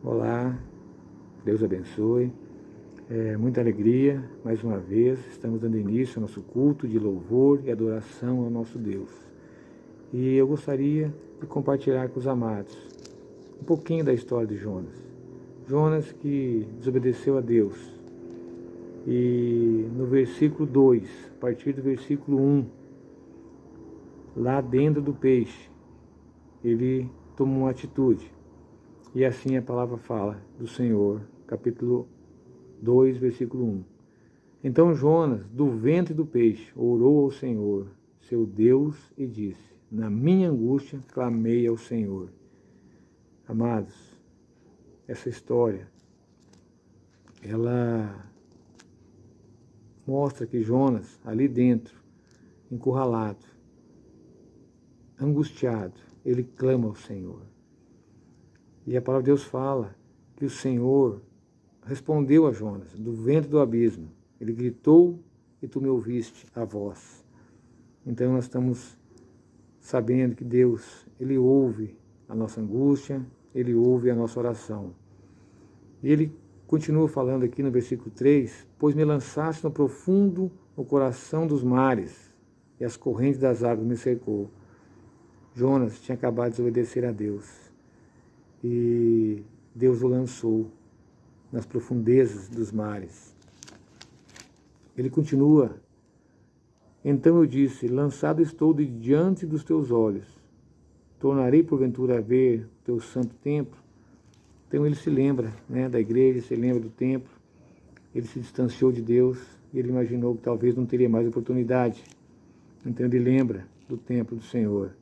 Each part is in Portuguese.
Olá, Deus abençoe. Muita alegria, mais uma vez, estamos dando início ao nosso culto de louvor e adoração ao nosso Deus. E eu gostaria de compartilhar com os amados um pouquinho da história de Jonas. Jonas que desobedeceu a Deus. E no versículo 2, a partir do versículo 1, lá dentro do peixe, ele tomou uma atitude. E assim a palavra fala do Senhor, capítulo 2, versículo 1. Então Jonas, do ventre do peixe, orou ao Senhor, seu Deus, e disse: na minha angústia clamei ao Senhor. Amados, essa história, ela mostra que Jonas, ali dentro, encurralado, angustiado, ele clama ao Senhor. E a palavra de Deus fala que o Senhor respondeu a Jonas, do ventre do abismo. Ele gritou e tu me ouviste a voz. Então nós estamos sabendo que Deus, Ele ouve a nossa angústia, Ele ouve a nossa oração. E Ele continua falando aqui no versículo 3, pois me lançaste no profundo, no coração dos mares, e as correntes das águas me cercou. Jonas tinha acabado de desobedecer a Deus. E Deus o lançou nas profundezas dos mares. Ele continua, então eu disse, lançado estou de diante dos teus olhos, tornarei porventura a ver o teu santo templo. Então ele se lembra, da igreja, se lembra do templo, ele se distanciou de Deus, e ele imaginou que talvez não teria mais oportunidade. Então ele lembra do templo do Senhor.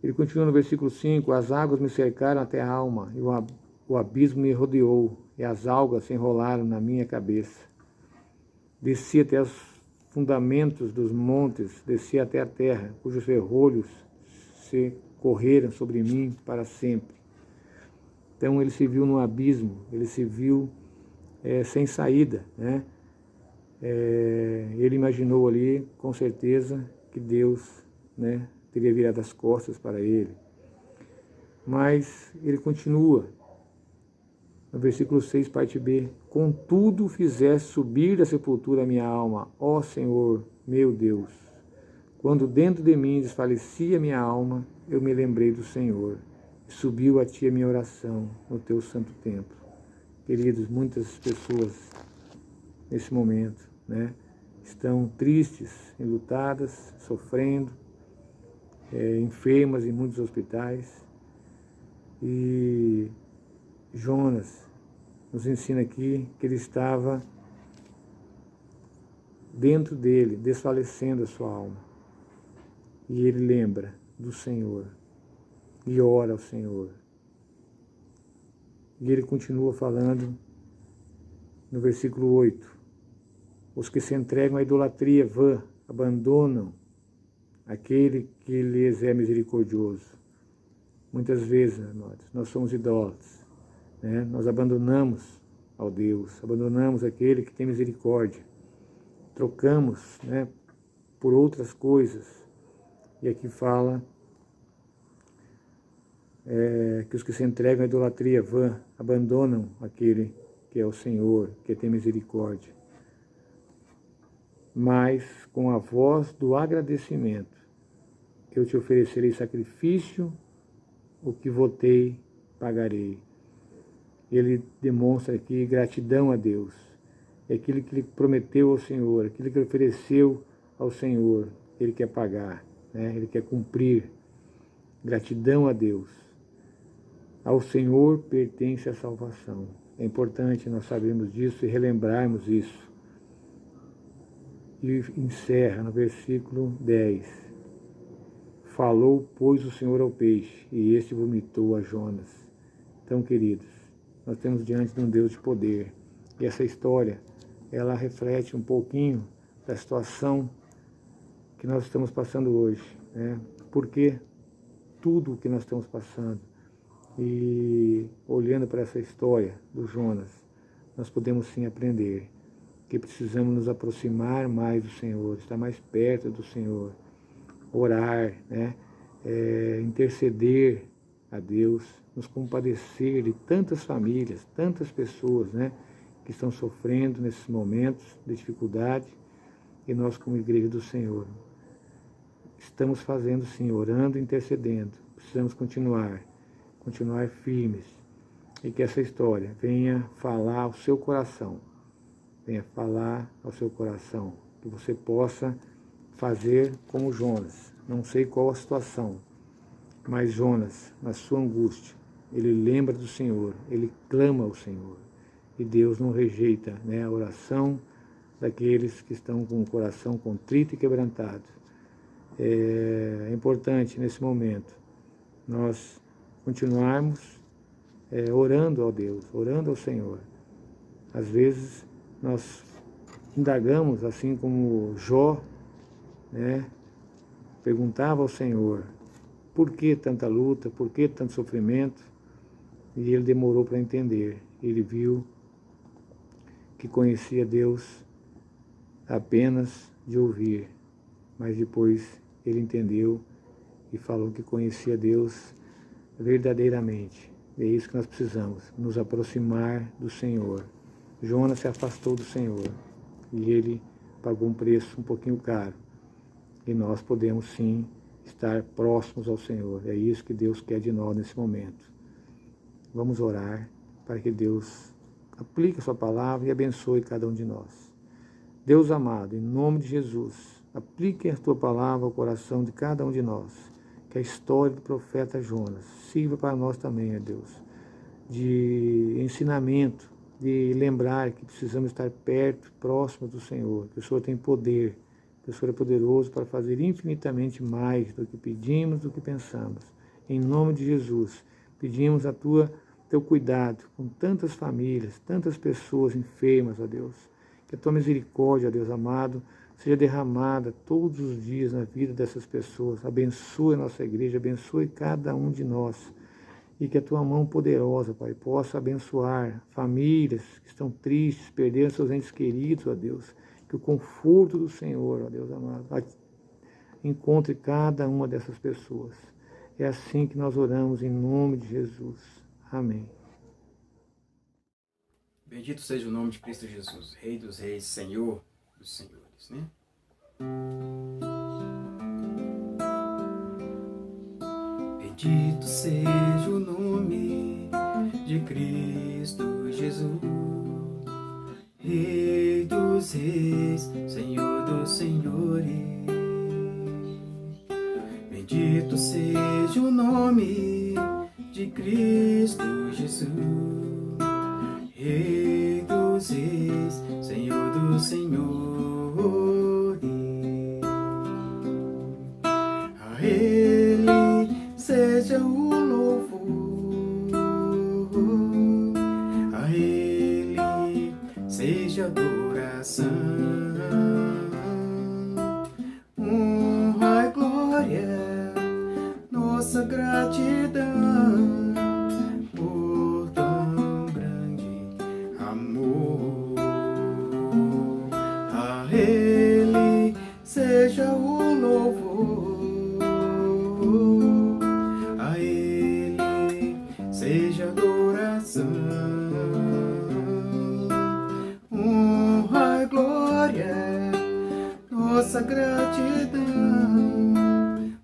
Ele continua no versículo 5, as águas me cercaram até a alma, e o abismo me rodeou, e as algas se enrolaram na minha cabeça. Desci até os fundamentos dos montes, desci até a terra, cujos ferrolhos se correram sobre mim para sempre. Então ele se viu no abismo, ele se viu sem saída. Ele imaginou ali, com certeza, que Deus teria virado as costas para ele. Mas ele continua, no versículo 6, parte B, contudo fizeste subir da sepultura a minha alma, ó Senhor, meu Deus. Quando dentro de mim desfalecia minha alma, eu me lembrei do Senhor, e subiu a ti a minha oração no teu santo templo. Queridos, muitas pessoas nesse momento, estão tristes, enlutadas, sofrendo, enfermas em muitos hospitais. E Jonas nos ensina aqui que ele estava dentro dele, desfalecendo a sua alma. E ele lembra do Senhor e ora ao Senhor. E ele continua falando no versículo 8. Os que se entregam à idolatria vã abandonam aquele que lhes é misericordioso. Muitas vezes, amados, nós somos idólatras. Nós abandonamos ao Deus, abandonamos aquele que tem misericórdia. Trocamos por outras coisas. E aqui fala que os que se entregam à idolatria vã abandonam aquele que é o Senhor, que tem misericórdia. Mas com a voz do agradecimento, eu te oferecerei sacrifício, o que votei, pagarei. Ele demonstra aqui gratidão a Deus. É aquilo que ele prometeu ao Senhor, aquilo que ele ofereceu ao Senhor, ele quer pagar, ele quer cumprir. Gratidão a Deus. Ao Senhor pertence a salvação. É importante nós sabermos disso e relembrarmos isso. E encerra no versículo 10. Falou, pois, o Senhor ao peixe, e este vomitou a Jonas. Então, queridos, nós temos diante de um Deus de poder. E essa história, ela reflete um pouquinho da situação que nós estamos passando hoje. Porque tudo o que nós estamos passando, e olhando para essa história do Jonas, nós podemos sim aprender que precisamos nos aproximar mais do Senhor, estar mais perto do Senhor, orar, interceder a Deus, nos compadecer de tantas famílias, tantas pessoas, né, que estão sofrendo nesses momentos de dificuldade, e nós, como Igreja do Senhor, estamos fazendo sim, orando e intercedendo. Precisamos continuar firmes, e que essa história venha falar ao seu coração, que você possa fazer como Jonas. Não sei qual a situação, mas Jonas, na sua angústia, ele lembra do Senhor, ele clama ao Senhor. E Deus não rejeita, né, a oração daqueles que estão com o coração contrito e quebrantado. É importante, nesse momento, nós continuarmos orando ao Deus, orando ao Senhor. Às vezes, nós indagamos, assim como Jó, né, perguntava ao Senhor, por que tanta luta, por que tanto sofrimento? E ele demorou para entender. Ele viu que conhecia Deus apenas de ouvir, mas depois ele entendeu e falou que conhecia Deus verdadeiramente. É isso que nós precisamos, nos aproximar do Senhor. Jonas se afastou do Senhor e ele pagou um preço um pouquinho caro. E nós podemos sim estar próximos ao Senhor. É isso que Deus quer de nós nesse momento. Vamos orar para que Deus aplique a sua palavra e abençoe cada um de nós. Deus amado, em nome de Jesus, aplique a tua palavra ao coração de cada um de nós. Que a história do profeta Jonas sirva para nós também, ó Deus, de ensinamento, de lembrar que precisamos estar perto, próximo do Senhor, que o Senhor tem poder, que o Senhor é poderoso para fazer infinitamente mais do que pedimos, do que pensamos. Em nome de Jesus, pedimos a teu cuidado com tantas famílias, tantas pessoas enfermas, ó Deus. Que a tua misericórdia, ó Deus amado, seja derramada todos os dias na vida dessas pessoas. Abençoe a nossa igreja, abençoe cada um de nós. E que a tua mão poderosa, Pai, possa abençoar famílias que estão tristes, perderam seus entes queridos, ó Deus. Que o conforto do Senhor, ó Deus amado, encontre cada uma dessas pessoas. É assim que nós oramos em nome de Jesus. Amém. Bendito seja o nome de Cristo Jesus, Rei dos Reis, Senhor dos Senhores, né? Bendito seja o nome de Cristo Jesus, Rei dos Reis, Senhor dos Senhores. Bendito seja o nome de Cristo Jesus, Rei dos Reis, Senhor dos Senhores. A Ele seja o louvor, a Ele seja adoração, honra e glória, nossa gratidão por tão grande amor. A Ele seja o louvor, a Ele seja adoração, honra e glória, nossa gratidão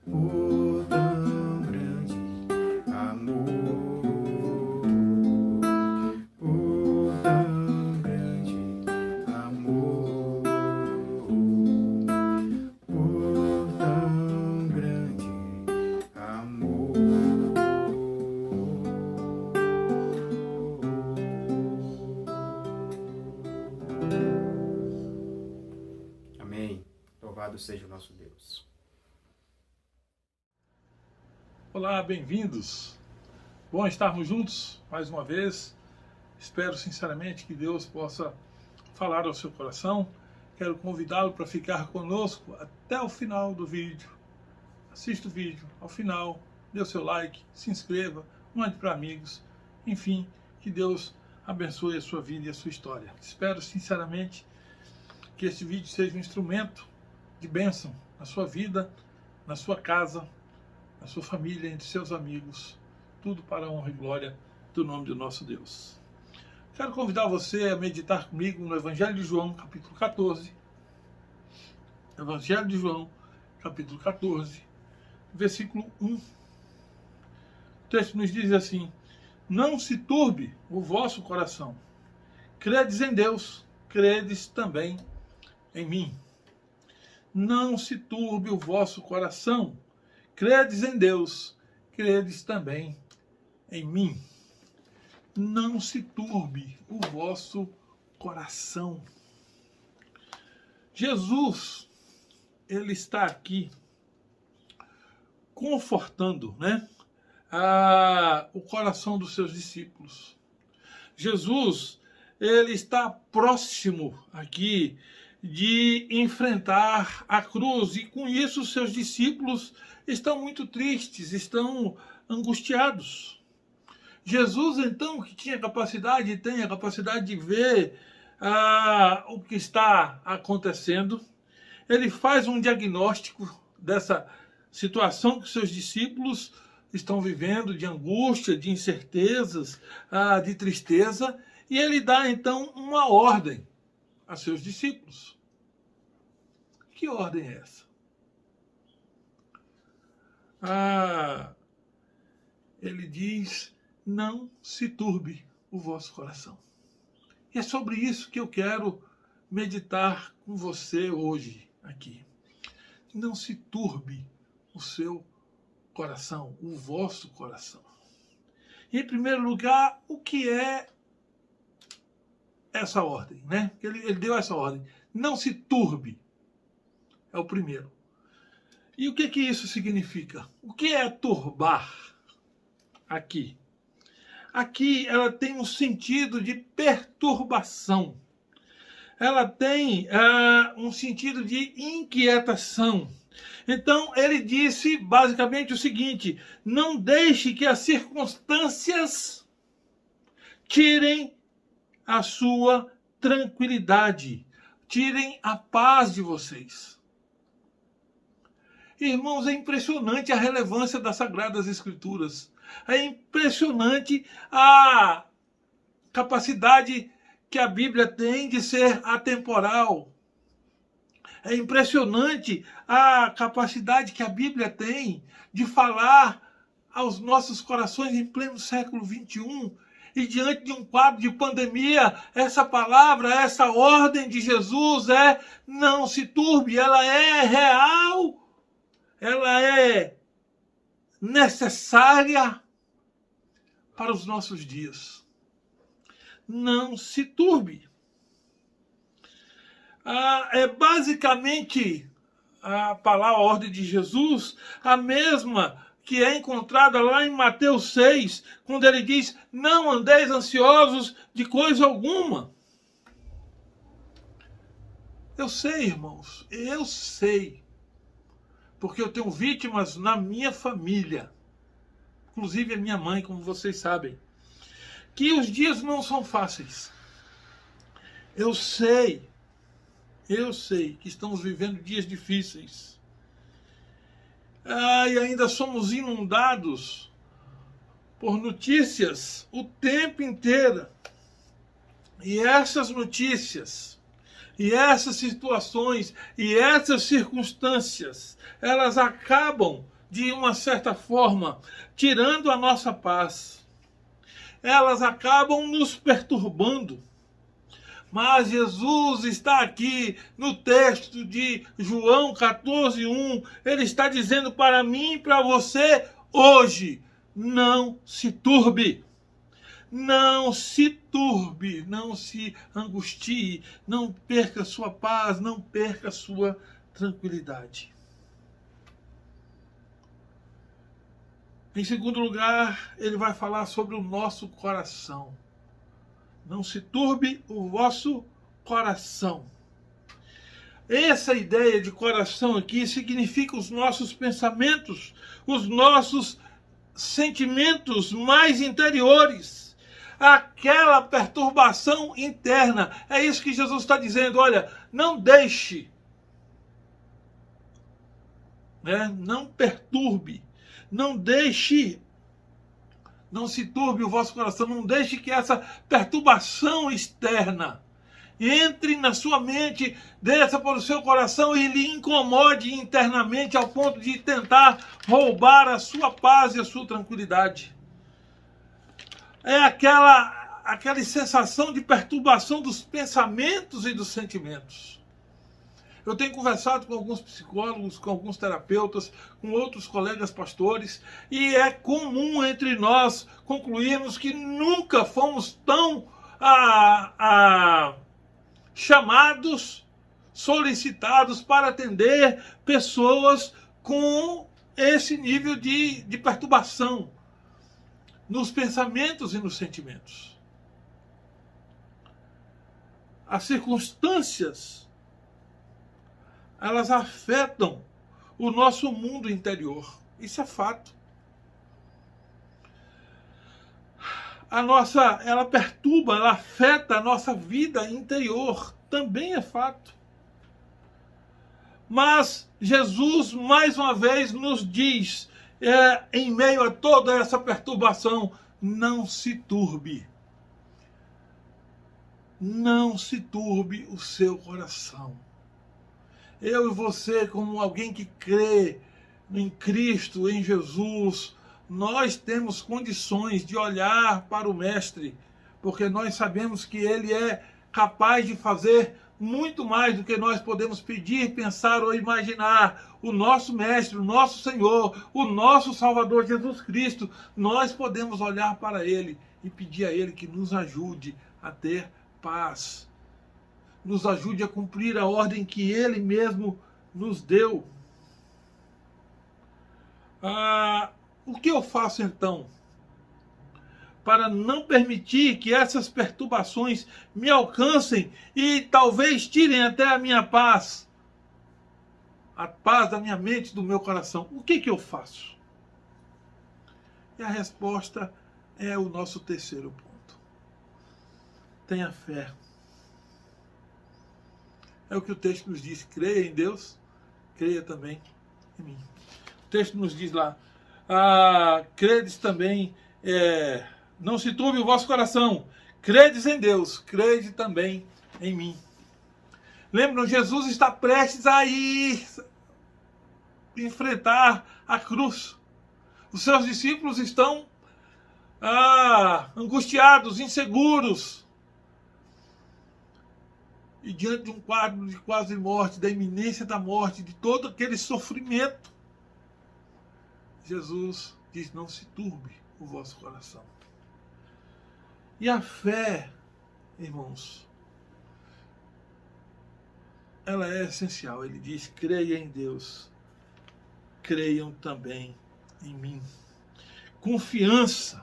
por tão grande amor, por tão grande amor, por tão grande amor. Amém. Louvado seja o nosso Deus. Olá, bem-vindos. Bom estarmos juntos mais uma vez. Espero sinceramente que Deus possa falar ao seu coração. Quero convidá-lo para ficar conosco até o final do vídeo. Assista o vídeo ao final, dê o seu like, se inscreva, mande para amigos. Enfim, que Deus abençoe a sua vida e a sua história. Espero sinceramente que este vídeo seja um instrumento de bênção na sua vida, na sua casa, na sua família, entre seus amigos, tudo para a honra e glória do nome do nosso Deus. Quero convidar você a meditar comigo no Evangelho de João, capítulo 14. Evangelho de João, capítulo 14, versículo 1. O texto nos diz assim: não se turbe o vosso coração. Credes em Deus, credes também em mim. Não se turbe o vosso coração. Credes em Deus, credes também em mim. Não se turbe o vosso coração. Jesus, ele está aqui confortando, o coração dos seus discípulos. Jesus, ele está próximo aqui de enfrentar a cruz, e com isso os seus discípulos estão muito tristes, estão angustiados. Jesus, então, que tinha capacidade e tem a capacidade de ver o que está acontecendo, ele faz um diagnóstico dessa situação que seus discípulos estão vivendo, de angústia, de incertezas, de tristeza, e ele dá, então, uma ordem a seus discípulos. Que ordem é essa? Ele diz: não se turbe o vosso coração. E é sobre isso que eu quero meditar com você hoje aqui. Não se turbe o seu coração, o vosso coração. E, em primeiro lugar, o que é essa ordem, Ele deu essa ordem. Não se turbe. É o primeiro. E o que isso significa? O que é turbar aqui? Aqui ela tem um sentido de perturbação. Ela tem um sentido de inquietação. Então ele disse basicamente o seguinte: não deixe que as circunstâncias tirem a sua tranquilidade, tirem a paz de vocês. Irmãos, é impressionante a relevância das Sagradas Escrituras. É impressionante a capacidade que a Bíblia tem de ser atemporal. É impressionante a capacidade que a Bíblia tem de falar aos nossos corações em pleno século XXI. E diante de um quadro de pandemia, essa palavra, essa ordem de Jesus não se turbe, ela é real, ela é necessária para os nossos dias. Não se turbe. É basicamente a palavra, a ordem de Jesus, a mesma que é encontrada lá em Mateus 6, quando ele diz: não andeis ansiosos de coisa alguma. Eu sei, irmãos, eu sei, porque eu tenho vítimas na minha família, inclusive a minha mãe, como vocês sabem, que os dias não são fáceis. Eu sei que estamos vivendo dias difíceis. E ainda somos inundados por notícias o tempo inteiro. E essas notícias, e essas situações, e essas circunstâncias, elas acabam, de uma certa forma, tirando a nossa paz. Elas acabam nos perturbando. Mas Jesus está aqui no texto de João 14:1. Ele está dizendo para mim e para você hoje: não se turbe. Não se turbe, não se angustie, não perca sua paz, não perca sua tranquilidade. Em segundo lugar, ele vai falar sobre o nosso coração. Não se turbe o vosso coração. Essa ideia de coração aqui significa os nossos pensamentos, os nossos sentimentos mais interiores, aquela perturbação interna. É isso que Jesus está dizendo. Olha, não deixe, não perturbe, não deixe Não se turbe o vosso coração, não deixe que essa perturbação externa entre na sua mente, desça para o seu coração e lhe incomode internamente ao ponto de tentar roubar a sua paz e a sua tranquilidade. É aquela sensação de perturbação dos pensamentos e dos sentimentos. Eu tenho conversado com alguns psicólogos, com alguns terapeutas, com outros colegas pastores, e é comum entre nós concluirmos que nunca fomos tão chamados, solicitados para atender pessoas com esse nível de perturbação nos pensamentos e nos sentimentos. As circunstâncias, elas afetam o nosso mundo interior. Isso é fato. Ela perturba, ela afeta a nossa vida interior. Também é fato. Mas Jesus, mais uma vez, nos diz, em meio a toda essa perturbação, não se turbe. Não se turbe o seu coração. Eu e você, como alguém que crê em Cristo, em Jesus, nós temos condições de olhar para o Mestre, porque nós sabemos que Ele é capaz de fazer muito mais do que nós podemos pedir, pensar ou imaginar. O nosso Mestre, o nosso Senhor, o nosso Salvador Jesus Cristo, nós podemos olhar para Ele e pedir a Ele que nos ajude a ter paz. Nos ajude a cumprir a ordem que Ele mesmo nos deu. O que eu faço então para não permitir que essas perturbações me alcancem e talvez tirem até a minha paz? A paz da minha mente, do meu coração. O que eu faço? E a resposta é o nosso terceiro ponto. Tenha fé. É o que o texto nos diz. Creia em Deus, creia também em mim. O texto nos diz lá, credes também, não se turbe o vosso coração, credes em Deus, crede também em mim. Lembram, Jesus está prestes a ir enfrentar a cruz. Os seus discípulos estão angustiados, inseguros. E diante de um quadro de quase morte, da iminência da morte, de todo aquele sofrimento, Jesus diz, não se turbe o vosso coração. E a fé, irmãos, ela é essencial. Ele diz, creia em Deus, creiam também em mim. Confiança,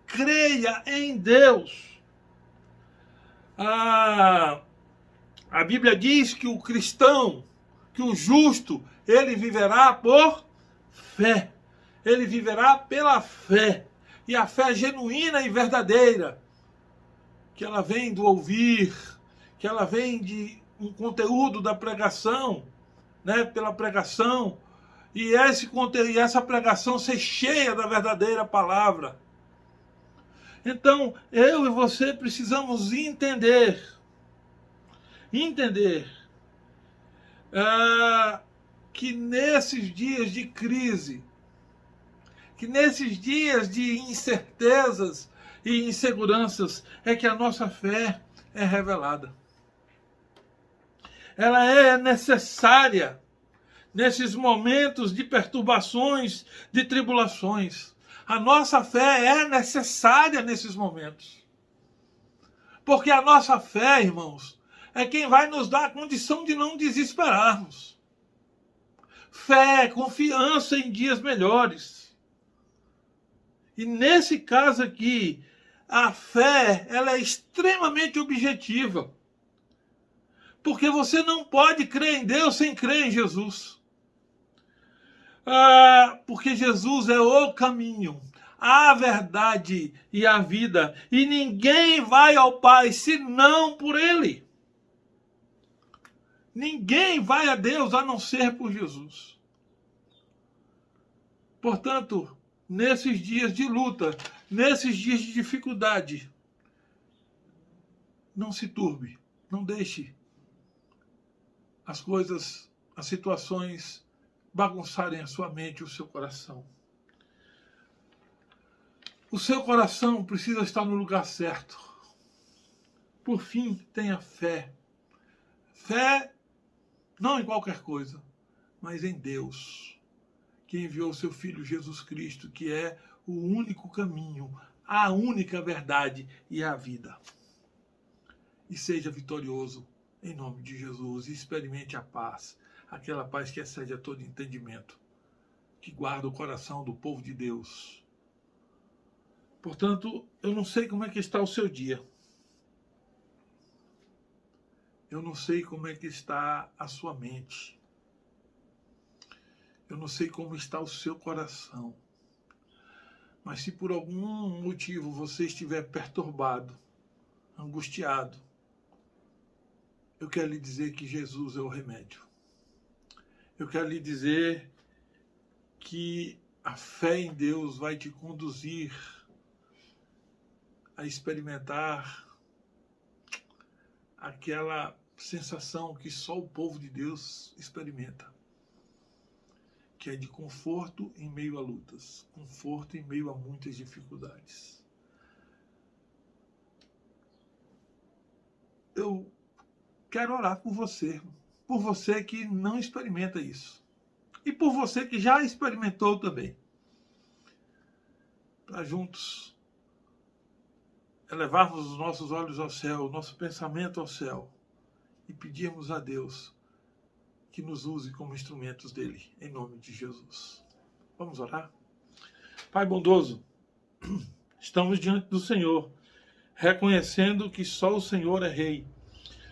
creia em Deus. A Bíblia diz que o cristão, que o justo, ele viverá por fé. Ele viverá pela fé. E a fé genuína e verdadeira, que ela vem do ouvir, que ela vem de um conteúdo da pregação, né, pela pregação, e essa pregação ser cheia da verdadeira palavra. Então, eu e você precisamos entender que nesses dias de crise, que nesses dias de incertezas e inseguranças, é que a nossa fé é revelada. Ela é necessária nesses momentos de perturbações, de tribulações. A nossa fé é necessária nesses momentos. Porque a nossa fé, irmãos, é quem vai nos dar a condição de não desesperarmos. Fé, confiança em dias melhores. E nesse caso aqui, a fé, ela é extremamente objetiva. Porque você não pode crer em Deus sem crer em Jesus. Porque Jesus é o caminho, a verdade e a vida. E ninguém vai ao Pai senão por Ele. Ninguém vai a Deus a não ser por Jesus. Portanto, nesses dias de luta, nesses dias de dificuldade, não se turbe, não deixe as coisas, as situações bagunçarem a sua mente e o seu coração. O seu coração precisa estar no lugar certo. Por fim, tenha fé. Fé não em qualquer coisa, mas em Deus, que enviou seu Filho Jesus Cristo, que é o único caminho, a única verdade e a vida. E seja vitorioso em nome de Jesus e experimente a paz, aquela paz que excede a todo entendimento, que guarda o coração do povo de Deus. Portanto, eu não sei como é que está o seu dia. Eu não sei como é que está a sua mente. Eu não sei como está o seu coração. Mas se por algum motivo você estiver perturbado, angustiado, eu quero lhe dizer que Jesus é o remédio. Eu quero lhe dizer que a fé em Deus vai te conduzir a experimentar aquela sensação que só o povo de Deus experimenta, que é de conforto em meio a lutas, conforto em meio a muitas dificuldades. Eu quero orar por você que não experimenta isso, e por você que já experimentou também, para juntos elevarmos os nossos olhos ao céu, o nosso pensamento ao céu, e pedirmos a Deus que nos use como instrumentos dele, em nome de Jesus. Vamos orar? Pai bondoso, estamos diante do Senhor, reconhecendo que só o Senhor é Rei,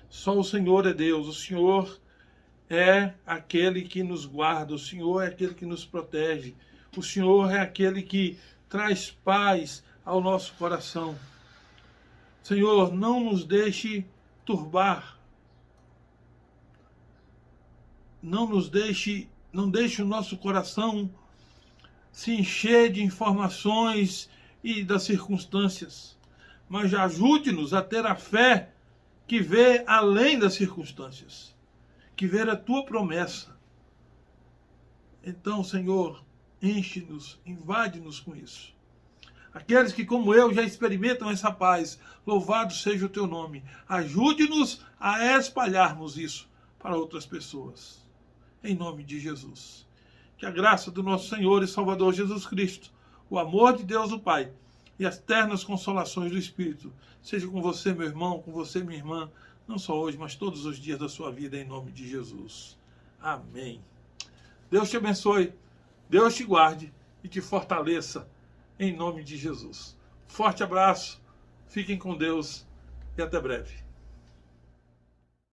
só o Senhor é Deus, o Senhor é aquele que nos guarda, o Senhor é aquele que nos protege, o Senhor é aquele que traz paz ao nosso coração. Senhor, não nos deixe turbar, não deixe o nosso coração se encher de informações e das circunstâncias, mas ajude-nos a ter a fé que vê além das circunstâncias, que vê a tua promessa. Então, Senhor, enche-nos, invade-nos com isso. Aqueles que, como eu, já experimentam essa paz, louvado seja o teu nome. Ajude-nos a espalharmos isso para outras pessoas. Em nome de Jesus. Que a graça do nosso Senhor e Salvador Jesus Cristo, o amor de Deus o Pai e as ternas consolações do Espírito seja com você, meu irmão, com você, minha irmã, não só hoje, mas todos os dias da sua vida, em nome de Jesus. Amém. Deus te abençoe, Deus te guarde e te fortaleça, em nome de Jesus. Forte abraço, fiquem com Deus e até breve.